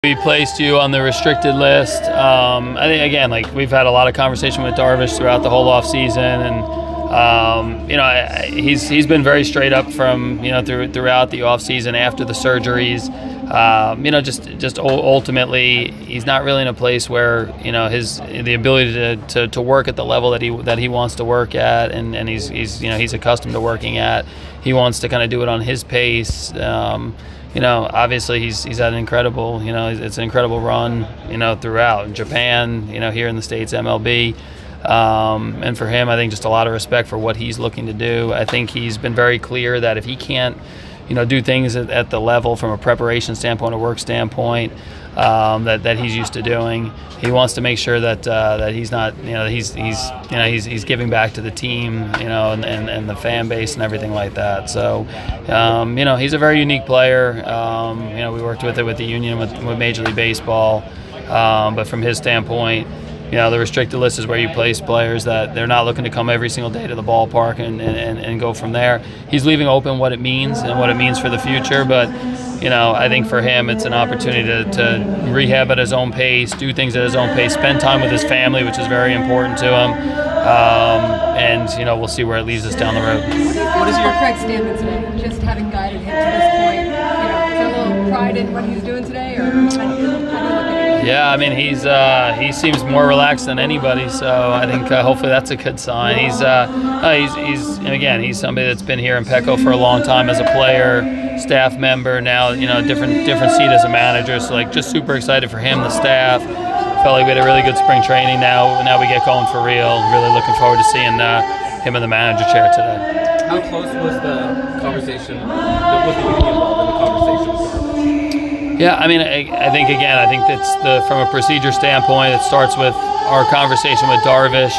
We placed you on the restricted list. I think again, like we've had a lot of conversation with Darvish throughout the whole off season, and he's been very straight up from throughout the off season after the surgeries. Just ultimately, he's not really in a place where the ability to work at the level that he wants to work at, and he's accustomed to working at. He wants to kind of do it on his pace. Obviously he's had an incredible, it's an incredible run, throughout in Japan, here in the States, MLB. And for him, I think just a lot of respect for what he's looking to do. I think he's been very clear that if he can't, do things at the level from a preparation standpoint, a work standpoint, that he's used to doing, he wants to make sure that he's not, he's giving back to the team, and the fan base and everything like that. So, he's a very unique player. We worked with the union with Major League Baseball, but from his standpoint, the restricted list is where you place players that they're not looking to come every single day to the ballpark and go from there. He's leaving open what it means and what it means for the future, but I think for him it's an opportunity to rehab at his own pace, do things at his own pace, spend time with his family, which is very important to him, and we'll see where it leads us down the road. What is your Craig Stammen today? Just having guided him to this point, is there a little pride in what he's doing today, or how do you look at it? Yeah, I mean he seems more relaxed than anybody, so I think hopefully that's a good sign. He's somebody that's been here in Petco for a long time as a player, staff member, now different seat as a manager. So just super excited for him, the staff. Felt like we had a really good spring training. Now we get going for real. Really looking forward to seeing him in the manager chair today. How close was the conversation? Was the union involved in the conversation with Darvish? Yeah, I mean, I think that's from a procedure standpoint, it starts with our conversation with Darvish,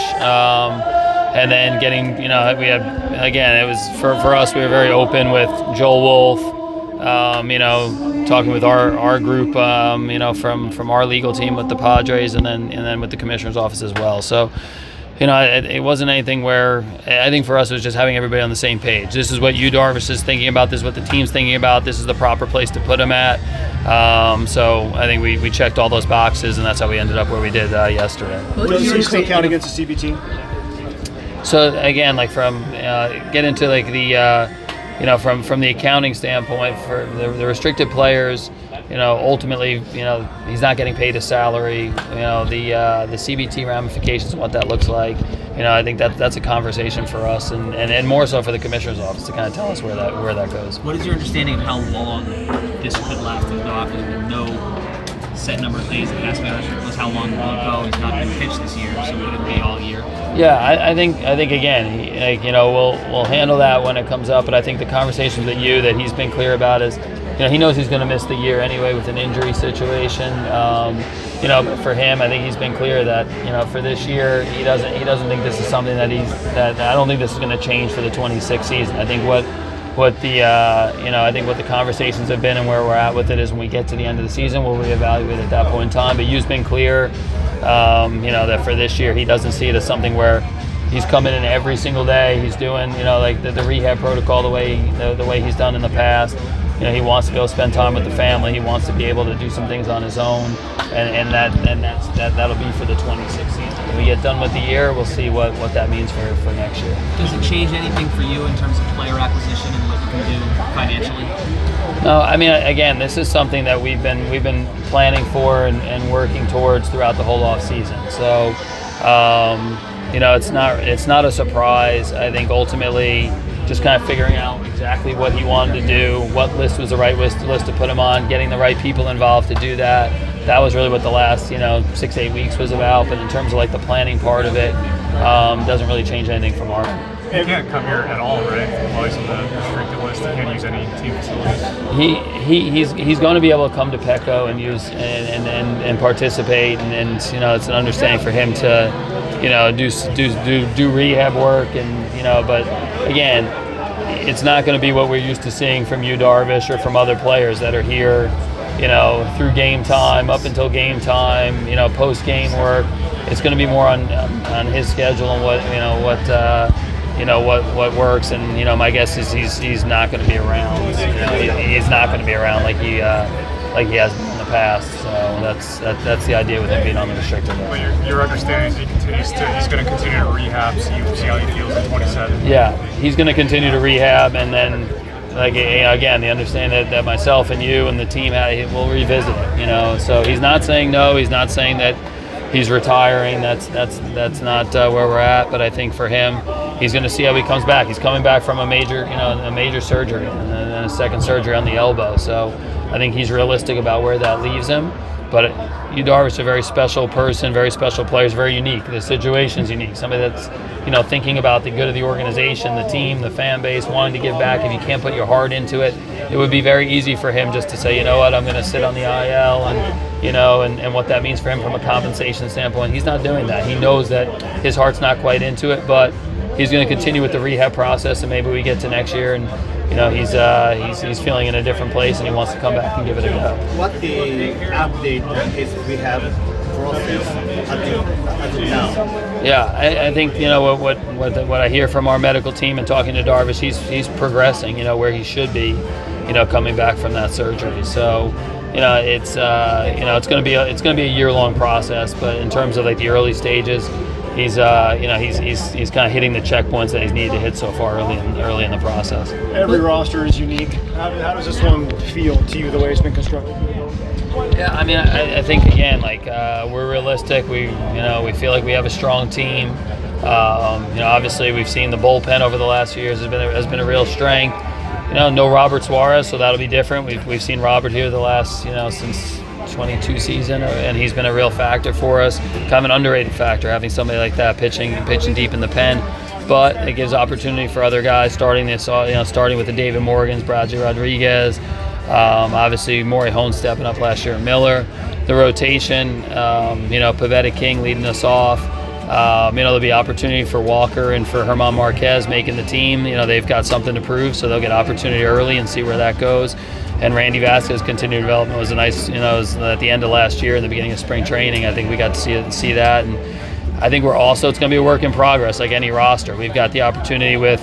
and then getting, we had, again, it was for us, we were very open with Joel Wolf, talking with our group, from our legal team with the Padres, and then with the commissioner's office as well. So, it wasn't anything where, I think for us it was just having everybody on the same page. This is what Yu Darvish is thinking about, this is what the team's thinking about, this is the proper place to put him at. So I think we checked all those boxes, and that's how we ended up where we did yesterday. Does your still count against the CBT? So again, get into the, from the accounting standpoint, for the restricted players, ultimately, he's not getting paid a salary. The CBT ramifications and what that looks like. I think that's a conversation for us, and more so for the commissioner's office to kind of tell us where that goes. What is your understanding of how long this could last? There's no set number of days it has to be. How long will it go? He's not been pitched this year, so would it be all year? Yeah, I think again, we'll handle that when it comes up. But I think the conversations that he's been clear about is, he knows he's going to miss the year anyway with an injury situation. But for him, I think he's been clear that for this year, he doesn't think this is something that I don't think this is going to change for the 26 season. I think what the conversations have been and where we're at with it is when we get to the end of the season, we'll reevaluate at that point in time. But Yu's been clear, that for this year, he doesn't see it as something where he's coming in every single day. He's doing, the rehab protocol the way he's done in the past. He wants to be able to spend time with the family. He wants to be able to do some things on his own, and that'll be for the 26th season. When we get done with the year, we'll see what that means for next year. Does it change anything for you in terms of player acquisition and what you can do financially? No, I mean, again, this is something that we've been planning for and working towards throughout the whole off season. So, it's not a surprise. I think ultimately, just kind of figuring out exactly what he wanted to do, what list was the right list to put him on, getting the right people involved to do that. That was really what the last 6-8 weeks was about. But in terms of the planning part of it, doesn't really change anything from our end. He can't come here at all, right? Always on the restricted list. He can't use any team facilities. He's going to be able to come to Petco and use and participate, and it's an understanding for him to do rehab work, and but again, it's not going to be what we're used to seeing from Yu Darvish or from other players that are here, through game time, up until game time, post game work. It's going to be more on his schedule and what works. And my guess is he's not going to be around. He's not going to be around like he has been in the past. So that's the idea with him being on the restricted list. But your understanding is he's going to continue to rehab, see how he feels at 27. Yeah, he's going to continue to rehab, and then again, the understanding that myself and you and the team will revisit it. So he's not saying no. He's not saying that he's retiring. That's not where we're at. But I think for him, he's going to see how he comes back. He's coming back from a major surgery and a second surgery on the elbow. So I think he's realistic about where that leaves him. But Yu Darvish is a very special person, very special player. He's very unique. The situation's unique. Somebody that's thinking about the good of the organization, the team, the fan base, wanting to give back. If you can't put your heart into it, it would be very easy for him just to say, you know what, I'm going to sit on the IL, and what that means for him from a compensation standpoint. He's not doing that. He knows that his heart's not quite into it, but he's going to continue with the rehab process, and maybe we get to next year and he's feeling in a different place and he wants to come back and give it a go. What the update on his rehab process until now? Yeah, I think what I hear from our medical team and talking to Darvish, he's progressing, where he should be, coming back from that surgery. So, it's going to be a year-long process, but in terms of the early stages, he's kind of hitting the checkpoints that he's needed to hit so far early in the process. Every roster is unique. How does this one feel to you, the way it's been constructed? Yeah, I think again, we're realistic. We feel like we have a strong team. Obviously we've seen the bullpen over the last few years has been a real strength. No Robert Suarez, so that'll be different. We've seen Robert here the last since 22 season, and he's been a real factor for us. Kind of an underrated factor, having somebody like that pitching deep in the pen. But it gives opportunity for other guys starting with the David Morgans, Bradley Rodriguez, obviously Maury Hone stepping up last year, Miller, the rotation, Pavetta King leading us off. There'll be opportunity for Walker and for German Marquez making the team. They've got something to prove, so they'll get opportunity early and see where that goes. And Randy Vasquez continued development was a nice, was at the end of last year and the beginning of spring training. I think we got to see that. And I think it's going to be a work in progress like any roster. We've got the opportunity with,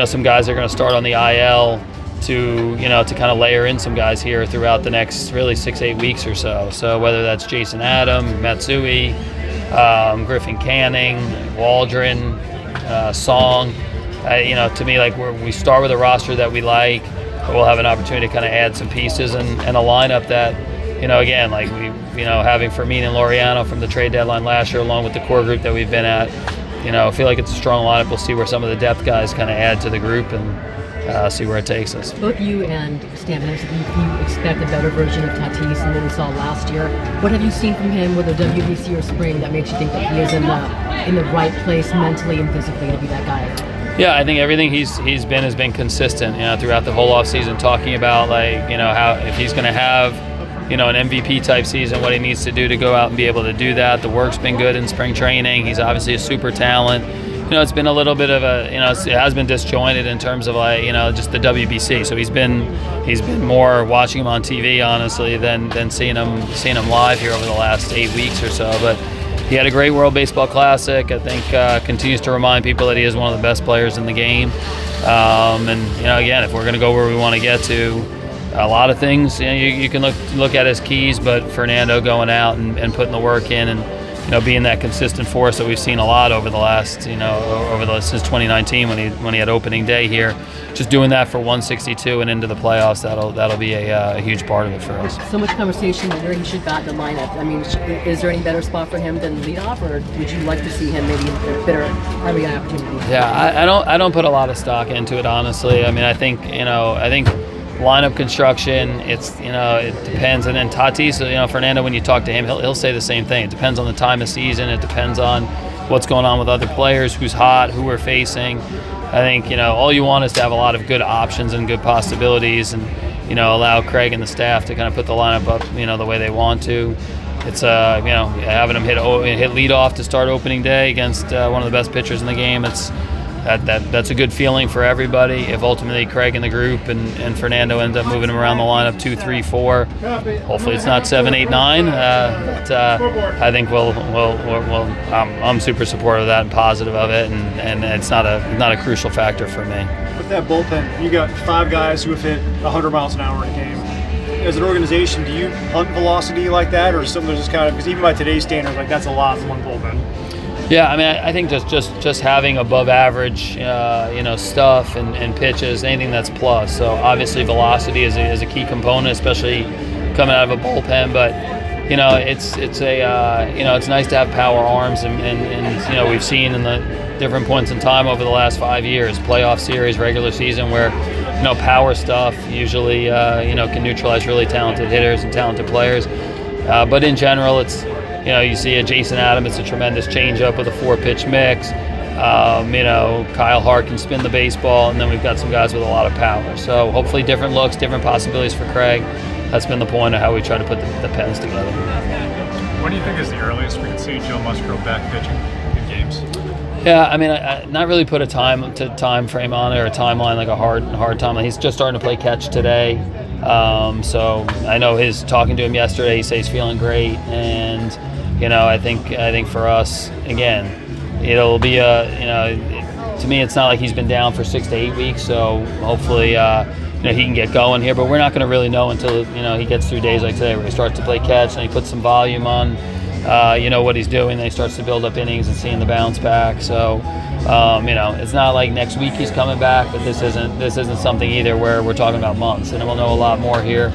some guys that are going to start on the IL to kind of layer in some guys here throughout the next really 6-8 weeks or so. So whether that's Jason Adam, Matsui, Griffin Canning, Waldron, Song, to me, we start with a roster that we like. We'll have an opportunity to kind of add some pieces and a lineup that, again, having Fermin and Laureano from the trade deadline last year, along with the core group that we've been at, I feel like it's a strong lineup. We'll see where some of the depth guys kind of add to the group and see where it takes us. Both you and Stammen, you expect a better version of Tatis than what we saw last year. What have you seen from him, whether WBC or spring, that makes you think that he is in the right place mentally and physically to be that guy? Yeah, I think everything he's been has been consistent. Throughout the whole offseason, talking about how if he's going to have an MVP type season, what he needs to do to go out and be able to do that. The work's been good in spring training. He's obviously a super talent. It's been a little bit of it has been disjointed in terms of just the WBC. So he's been more watching him on TV honestly than seeing him live here over the last 8 weeks or so. But he had a great World Baseball Classic. I think continues to remind people that he is one of the best players in the game. Again, if we're going to go where we want to get to, a lot of things you can look at as keys, but Fernando going out and putting the work in and being that consistent force that we've seen a lot over the last since 2019 when he had opening day here, just doing that for 162 and into the playoffs, that'll be a huge part of it for us. So much conversation where he should bat the lineup. Is there any better spot for him than leadoff, or would you like to see him maybe in a better RBI opportunity? Yeah, I don't put a lot of stock into it honestly. I think lineup construction, it depends. And then Tatis, Fernando, when you talk to him, he'll say the same thing. It depends on the time of season. It depends on what's going on with other players, who's hot, who we're facing. I think, all you want is to have a lot of good options and good possibilities and, allow Craig and the staff to kind of put the lineup up, the way they want to. It's, having him hit leadoff to start opening day against one of the best pitchers in the game. That's a good feeling for everybody. If ultimately Craig and the group and Fernando end up moving him around the lineup 2, 3, 4, hopefully it's not 7, 8, 9. But I think I'm super supportive of that and positive of it, and it's not a crucial factor for me. With that bullpen, you got 5 guys who have hit 100 miles an hour in a game. as an organization, do you hunt velocity like that, or something just kind of, because even by today's standards, like that's a lot from one bullpen? Yeah, I mean, I think just having above average, stuff and pitches, anything that's plus. So obviously velocity is a key component, especially coming out of a bullpen. But it's nice to have power arms, and we've seen in the different points in time over the last 5 years, playoff series, regular season, where power stuff usually can neutralize really talented hitters and talented players. But in general, it's you see a Jason Adam, it's a tremendous changeup with a 4-pitch mix. Kyle Hart can spin the baseball, and then we've got some guys with a lot of power. So hopefully different looks, different possibilities for Craig. That's been the point of how we try to put the pens together. What do you think is the earliest we can see Joe Musgrove back pitching in games? Yeah, I mean, I not really put a time frame on it or a timeline, like a hard timeline. He's just starting to play catch today. So I know talking to him yesterday, he says he's feeling great, and I think for us, again, it'll be to me, it's not like he's been down for 6 to 8 weeks. So hopefully, he can get going here. But we're not going to really know until he gets through days like today, where he starts to play catch and he puts some volume on. What he's doing, then he starts to build up innings and seeing the bounce back. So, it's not like next week he's coming back, but this isn't something either where we're talking about months, and we'll know a lot more here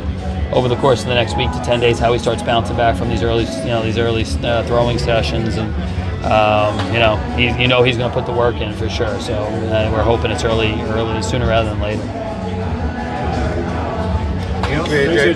over the course of the next week to 10 days how he starts bouncing back from these early throwing sessions, and he's going to put the work in for sure. So we're hoping it's early, sooner rather than later. Okay,